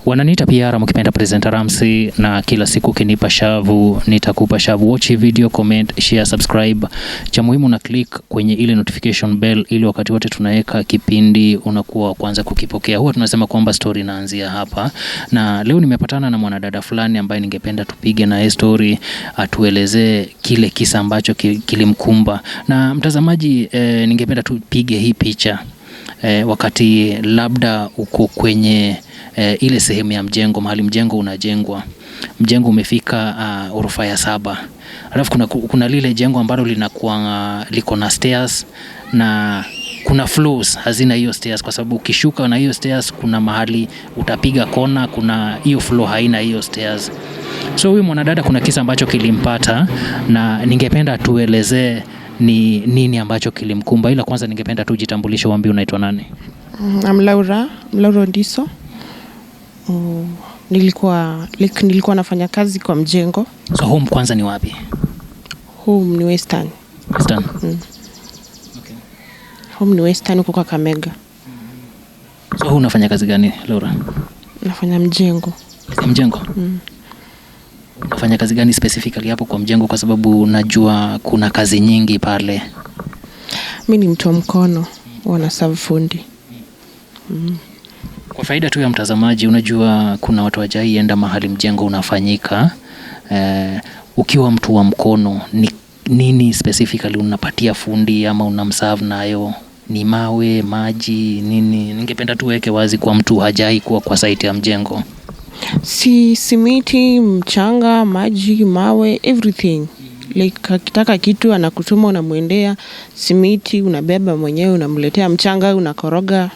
Wananiita PR mkipenda presenter Ramsey, na kila siku kinipa shavu nitakupa shavu. Watch video, comment, share, subscribe. Cha muhimu na click kwenye ile notification bell ili wakati wote tunaweka kipindi unakuwa kwanza kukipokea. Huwa tunasema kwamba story inaanzia hapa, na leo nimepatana na mwanadada fulani ambaye ningependa tupige na story, atuelezee kile kisa ambacho kilimkumba. Na mtazamaji, ningependa tupige hii picha wakati labda uko kwenye ile sehemu ya mjengo, mahali mjengo unajengwa. Mjengo umefika orofa ya 7. Alafu kuna lile jengo ambalo linakuwa liko na stairs, na kuna floors hazina hiyo stairs, kwa sababu ukishuka na hiyo stairs kuna mahali utapiga kona, kuna hiyo floor haina hiyo stairs. So huyu mwanadada kuna kisa ambacho kilimpata, na ningependa tuelezee ni nini ambacho kilimkumba. Ila kwanza ningependa tujitambulishe, waambie unaitwa nani? I'm Laura Ndiso. Nilikuwa nafanya kazi kwa mjengo. So home kwanza ni wapi? Home ni Western. Western. Okay. Home ni Western huko kwa Kamega. So unafanya kazi gani, Laura? Nafanya mjengo. Mjengo? Unafanya kazi gani specifically hapo kwa mjengo, kwa sababu najua kuna kazi nyingi pale? Mimi ni mtu wa mkono, wana serve fundi. Kwa faida tu ya mtazamaji, unajua kuna watu hawajaienda mahali mjengo unafanyika. Ukiwa mtu wa mkono, ni nini specifically unapatia fundi ama unamserve nayo? Ni mawe, maji, nini? Ningependa tuweke wazi kwa mtu hajai kuwa kwa site ya mjengo. Si simiti, mchanga, maji, mawe, everything. Like akitaka kitu anakutuma, unamuendea. Simiti unabeba mwenyewe, unamletea. Mchanga unakoroga,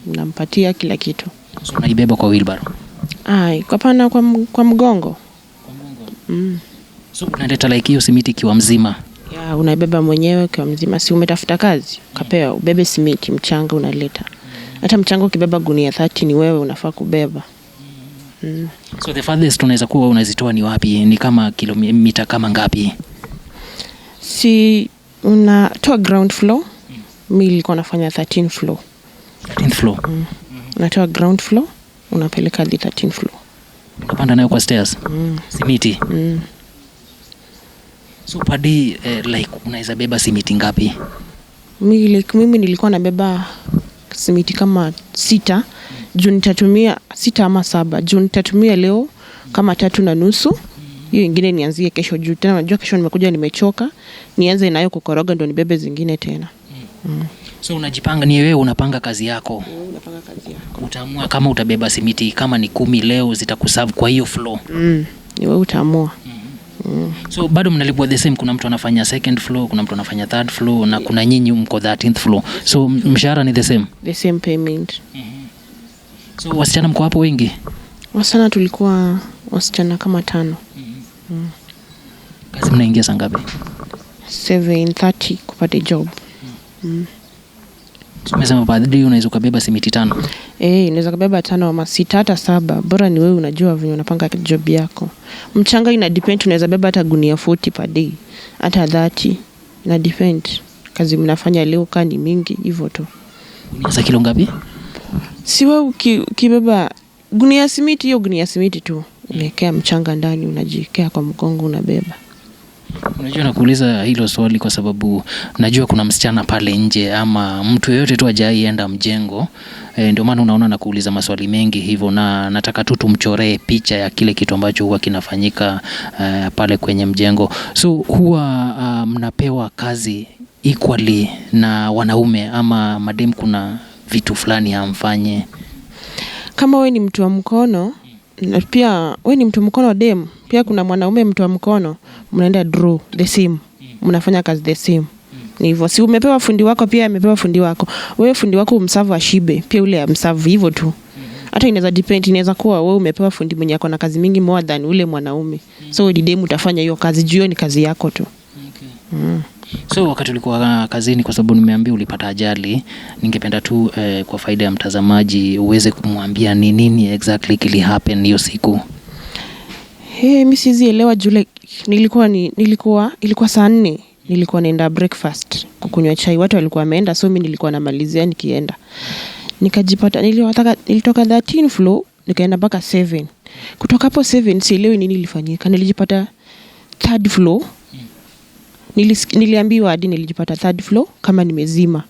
unampatia kila kitu. So unaibeba kwa wheelbarrow? Kwa pana kwa mgongo. So unaleta like hiyo simiti kiwa mzima? Yeah, unaibeba mwenyewe kwa mzima. Si umetafuta kazi, ukapewa ubebe simiti, mchanga unaleta. Hata mchanga ukibeba gunia 30 ni wewe unafaa kubeba. So the farthest unaweza kuwa unazitoa ni wapi? Ni kama kilomita kama ngapi? Si unatoa ground floor. Mimi nilikuwa nafanya 13 floor. 13 floor. Unatoa ground floor, unapeleka hadi 13 floor. Unapanda nayo kwa stairs? Simiti? So per day, like unaweza beba simiti ngapi? Mimi nilikuwa nabeba simiti kama 6. Juu nitatumia 6 ama 7. Juu nitatumia leo kama 3.5. Hiyo nyingine nianzie kesho, juu tena najua kesho nimekuja nimechoka. Nianze nayo kukoroga ndio nibebe zingine tena. So unajipanga, ni wewe unapanga kazi yako? Unapanga kazi yako. Utaamua kama utabeba simiti kama ni 10 leo zitakuserve kwa hiyo floor. Ni wewe utaamua. So bado mnalipwa the same? Kuna mtu anafanya second floor, kuna mtu anafanya third floor, na kuna nyinyi mko 13th floor. So mshahara ni the same? The same payment. So wasichana mko hapo wengi? Wasichana tulikuwa wasichana kama 5. Kazi mnaingia saa ngapi? 7:30 kupata job. So umesema baadhi unaweza kubeba simiti 5? Unaweza kubeba 5 ama 6 hata 7. Bora ni wewe unajua vile unapanga job yako. Mchanga ina depend, unaweza beba hata gunia 40 per day. Hata 30. Ina depend. Kazi mnafanya leo kani mingi hivyo tu. Gunia kilo ngapi? Si wewe ukibeba gunia simiti, hiyo gunia simiti tu. Unawekea mchanga ndani, unajikea kwa mgongo unabeba. Unajua nakuuliza hilo swali kwa sababu najua kuna msichana pale nje ama mtu yeyote tu hajaienda mjengo. Ndio maana unaona nakuuliza maswali mengi hivyo, na nataka tu tumchoree picha ya kile kitu ambacho huwa kinafanyika pale kwenye mjengo. So huwa mnapewa kazi equally na wanaume ama madem kuna vitu fulani hamfanye? Kama wewe ni mtu wa mkono, na pia wewe ni mtu wa mkono dem, pia kuna mwanaume mtu wa mkono, mnaenda draw the same. Mnafanya kazi the same. Ni hivyo. Si umepewa fundi wako, pia amepewa fundi wako. Wewe fundi wako umserve ashibe, pia ule amserve hivyo tu. Hata inaweza depend, inaweza kuwa wewe umepewa fundi mwenye ako na kazi mingi more than ule mwanaume. So wewe dem utafanya hiyo kazi, juu ni kazi yako tu. So wakati ulikuwa kazini, kwa sababu nimeambia ulipata ajali, ningependa tu kwa faida ya mtazamaji uweze kumwambia ni nini exactly kili happen hiyo siku. Mimi sizielewa juu ilikuwa saa 4. Nilikuwa naenda breakfast kukunywa chai, watu walikuwa wameenda, so mimi nilikuwa namalizia nikienda. Nikajipata nilitoka 13 floor nikaenda mpaka 7. Kutoka hapo 7 sielewi nini ilifanyika. Nilijipata 3rd floor. Niliambiwa hadi nilijipata 3rd floor kama nimezima.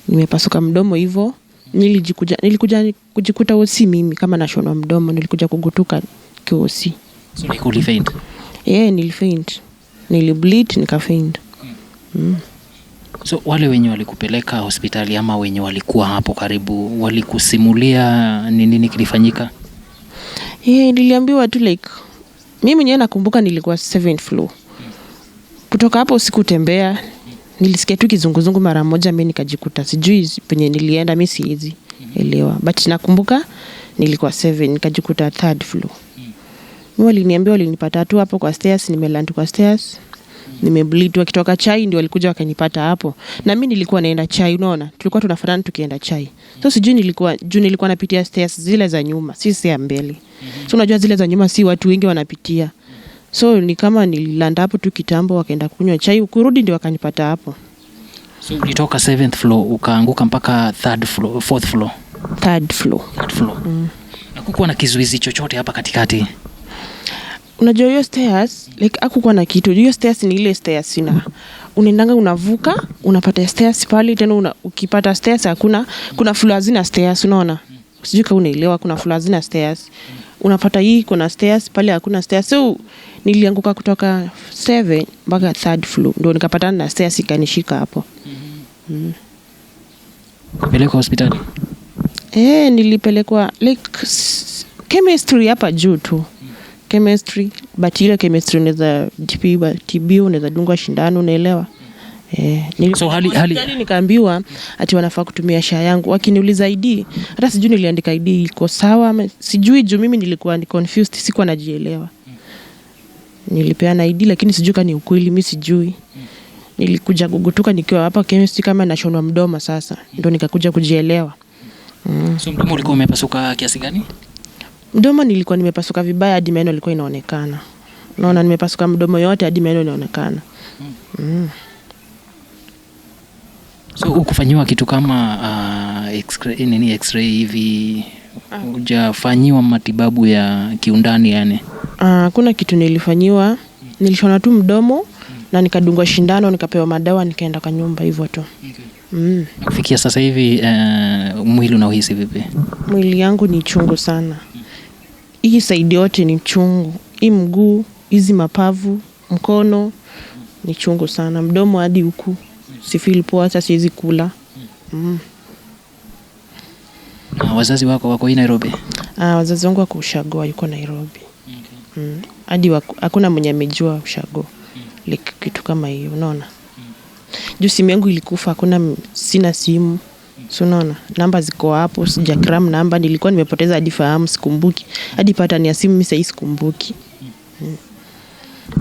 Nimepasuka mdomo hivyo. Nilikuja kujikuta osi mimi kama nashonwa mdomo, nilikuja kugutuka kiosi. So nilifaint? Nilifaint. Nilibleed nikafaint. So wale wenye walikupeleka hospitali ama wenye walikuwa hapo karibu walikusimulia nini kilifanyika? Niliambiwa tu like mimi mwenyewe nakumbuka nilikuwa 7th floor. Kutoka hapo sikutembea. Nilisikia tu kizunguzungu mara moja, mimi nikajikuta sijui penye nilienda, mimi siwezi elewa, but nakumbuka nilikuwa 7, nikajikuta 3rd floor. Mimi waliniambia walinipata tu hapo kwa stairs, nimeland kwa stairs, nimebleed. Wakitoka chai ndio walikuja wakanipata hapo, na mimi nilikuwa naenda chai, unaona tulikuwa tunafuatana tukienda chai. So sijui nilikuwa napitia stairs zile za nyuma, si ya mbele. So unajua zile za nyuma si watu wengi wanapitia. So ni kama nililanda hapo tu kitambo, wakaenda kunywa chai, kurudi ndio wakanipata hapo. So ulitoka 7th floor ukaanguka mpaka 3rd floor, 4th floor? 3rd floor. Na kukuwa na kizuizi chochote hapa katikati? Unajua hiyo stairs like hakukuwa na kitu. Hiyo stairs ni ile stairs unaendanga unavuka, unapata stairs pale tena ukipata stairs kuna floor zina stairs, unaona? Sijui kama unaelewa, kuna floor zina stairs. Unapata hii kuna stairs pale hakuna stairs. So nilianguka kutoka 7 mpaka 3rd floor ndio nikapatana na stairs ikanishika hapo. Kupelekwa hospitali? Nilipelekwa like chemistry hapa juu tu. Chemistry, but ile chemistry unaweza TB unaweza dungwa shindano, unaelewa? So hali nikaambiwa ati wanafaa kutumia sha yangu. Wakiniuliza ID, hata sijui niliandika ID iko sawa, sijui juu mimi nilikuwa confused, sikuwa najielewa. Nilipeana ID lakini sijui kama ni ukweli, mimi sijui. Nilikuja kugutuka nikiwa hapa chemistry kama nashonwa mdomo sasa. Ndio nikakuja kujielewa. So mdomo ulikuwa umepasuka kiasi gani? Mdomo nilikuwa nimepasuka vibaya hadi meno ilikuwa inaonekana. Naona nimepasuka mdomo yote hadi meno inaonekana. So ukufanywa kitu kama x-ray hivi, hujafanyiwa matibabu ya kiundani yani? Kuna kitu nilifanyiwa, nilishona tu mdomo na nikadungwa shindano, nikapewa madawa, nikaenda kwa nyumba hivyo tu. Kufikia sasa hivi mwili unauhisi vipi? Mwili yangu ni chungu sana. Hii side yote ni chungu. Hii mguu, hizi mapavu, mkono ni chungu sana. Mdomo hadi huku si feel poa, hata siwezi kula. Wazazi wako wako Nairobi? Wazazi wangu wako Ushago, yuko Nairobi. Hadi hakuna mwenye amejua Ushago. Like kitu kama hiyo, unaona? Juu simu yangu ilikufa, sina simu. So unaona, namba ziko hapo, sijakram namba, nilikuwa nimepoteza hadi fahamu, sikumbuki. Hadi pattern ya simu mimi sasa sikumbuki.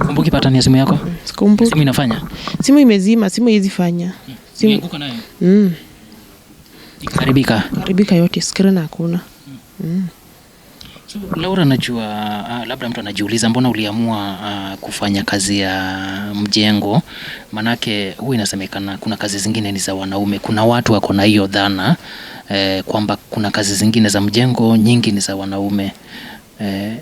Kumbuki pattern ya simu yako? Sikumbuki. Simu inafanya? Simu imezima, simu haiwezi fanya. Simu yanguka nayo? Karibika yote, screen hakuna. So Laura, najua labda mtu anajiuliza mbona uliamua kufanya kazi ya mjengo? Manake huwa inasemekana kuna kazi zingine ni za wanaume. Kuna watu wako na hiyo dhana kwamba kuna kazi zingine za mjengo nyingi ni za wanaume.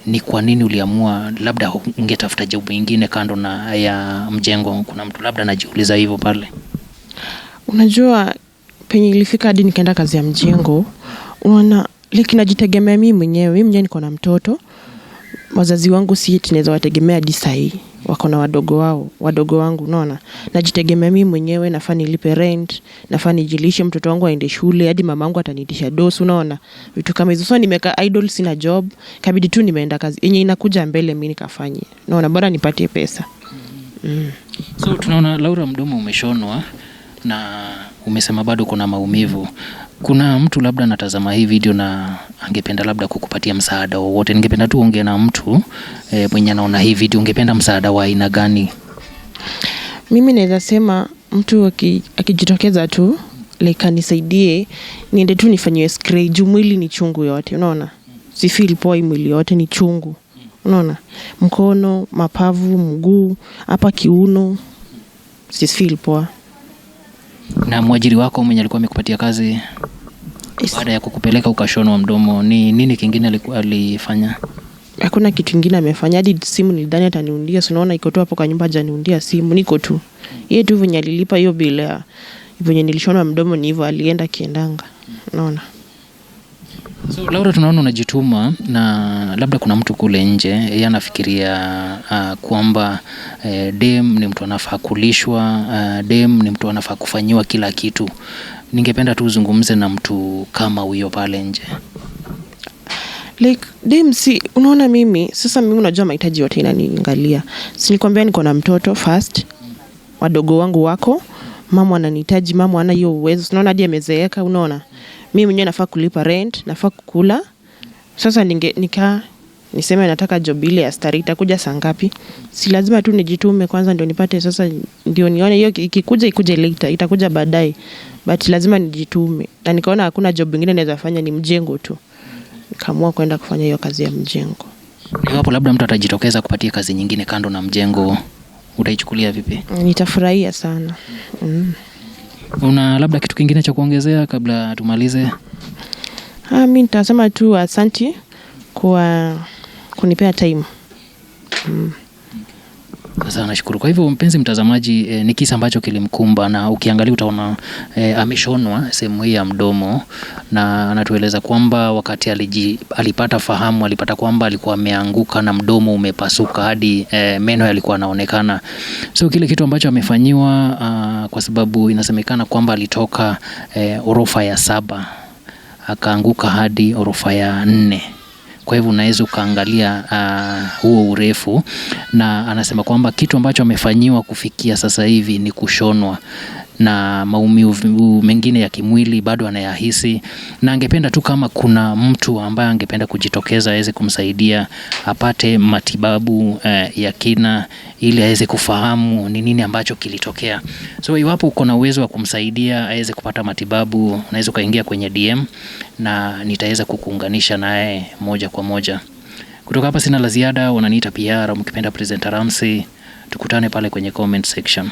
Ni kwa nini uliamua labda ungetafuta job nyingine kando na ya mjengo? Kuna mtu labda anajiuliza hivyo pale. Unajua penye ilifika hadi nikaenda kazi ya mjengo, unaona like najitegemea mimi mwenyewe. Mimi mwenyewe niko na mtoto. Wazazi wangu si tunaweza wategemea hadi saa hii. Wako na wadogo wangu, unaona. Najitegemea mimi mwenyewe, nafaa nilipe rent, nafaa nijilishe mtoto wangu aende shule, hadi mamangu atanitisha dosi, unaona. Vitu kama hizo. So nimeka idle, sina job. Kabidi tu nimeenda kazi yenye inakuja mbele mimi nikafanye. Unaona, bora nipatie pesa. So tunaona Laura mdomo umeshonwa na umesema bado kuna maumivu. Kuna mtu labda anatazama hii video na angependa labda kukupatia msaada wowote. Ningependa tu ongea na mtu mwenye anaona hii video, ungependa msaada wa aina gani? Mimi naweza sema mtu akijitokeza tu like anisaidie, niende tu nifanyiwe x-ray juu mwili ni chungu yote, unaona. Si feel poa, mwili yote ni chungu, unaona. Mkono, mapavu, mguu, hapa kiuno, si feel poa. Na mwajiri wako mwenye alikuwa amekupatia kazi? Baada ya kukupeleka ukashonwa mdomo, ni nini kingine alifanya? Hakuna kitu kingine amefanya. Hadi simu nilidhani ataniundia. Si unaona iko tu hapo kwa nyumba, hajaniundia simu. Niko tu. Yeye tu venye alilipa hiyo bila venye nilishonwa mdomo ni hivyo, alienda kiendanga. Unaona? So Laura, tunaona unajituma na labda kuna mtu kule nje yeye anafikiria kwamba dem ni mtu anafaa kulishwa, dem ni mtu anafaa kufanyiwa kila kitu. Ningependa tu uzungumze na mtu kama huyo pale nje. Like dem, si unaona mimi unajua mahitaji yote inaniangalia. Si nikwambia niko na mtoto first, wadogo wangu wako, mama ananihitaji, mama ana hiyo uwezo. Unaona hadi amezeeka, unaona. Mimi mwenyewe nafaa kulipa rent, nafaa kukula. Sasa niseme nataka job ile ya stari, itakuja saa ngapi? Si lazima tu nijitume kwanza ndio nipate, sasa ndio nione hiyo ikuje later, itakuja baadaye. But lazima nijitume. Na nikaona hakuna job nyingine naweza fanya, ni mjengo tu. Nikaamua kwenda kufanya hiyo kazi ya mjengo. Hapo labda mtu atajitokeza kupatia kazi nyingine kando na mjengo, utaichukulia vipi? Nitafurahia sana. Una labda kitu kingine cha kuongezea kabla tumalize? Mimi nitasema tu asante kwa kunipea time. Sasa nashukuru. Kwa hivyo mpenzi mtazamaji, ni kisa ambacho kilimkumba, na ukiangalia utaona ameshonwa sehemu hii ya mdomo, na anatueleza kwamba wakati alipata fahamu, alipata kwamba alikuwa ameanguka na mdomo umepasuka hadi meno yalikuwa yanaonekana. So kile kitu ambacho amefanyiwa, kwa sababu inasemekana kwamba alitoka orofa ya 7 akaanguka hadi orofa ya 4. Kwa hivyo unaweza ukaangalia huo urefu, na anasema kwamba kitu ambacho amefanyiwa kufikia sasa hivi ni kushonwa, na maumivu mengine ya kimwili bado anayahisi, na angependa tu kama kuna mtu ambaye angependa kujitokeza aweze kumsaidia apate matibabu ya kina, ili aweze kufahamu ni nini ambacho kilitokea. So iwapo uko na uwezo wa kumsaidia aweze kupata matibabu, unaweza kaingia kwenye DM na nitaweza kukuunganisha naye moja kwa moja. Kutoka hapa sina la ziada, wananiita PR, mkipenda Presenter Ramsey. Tukutane pale kwenye comment section.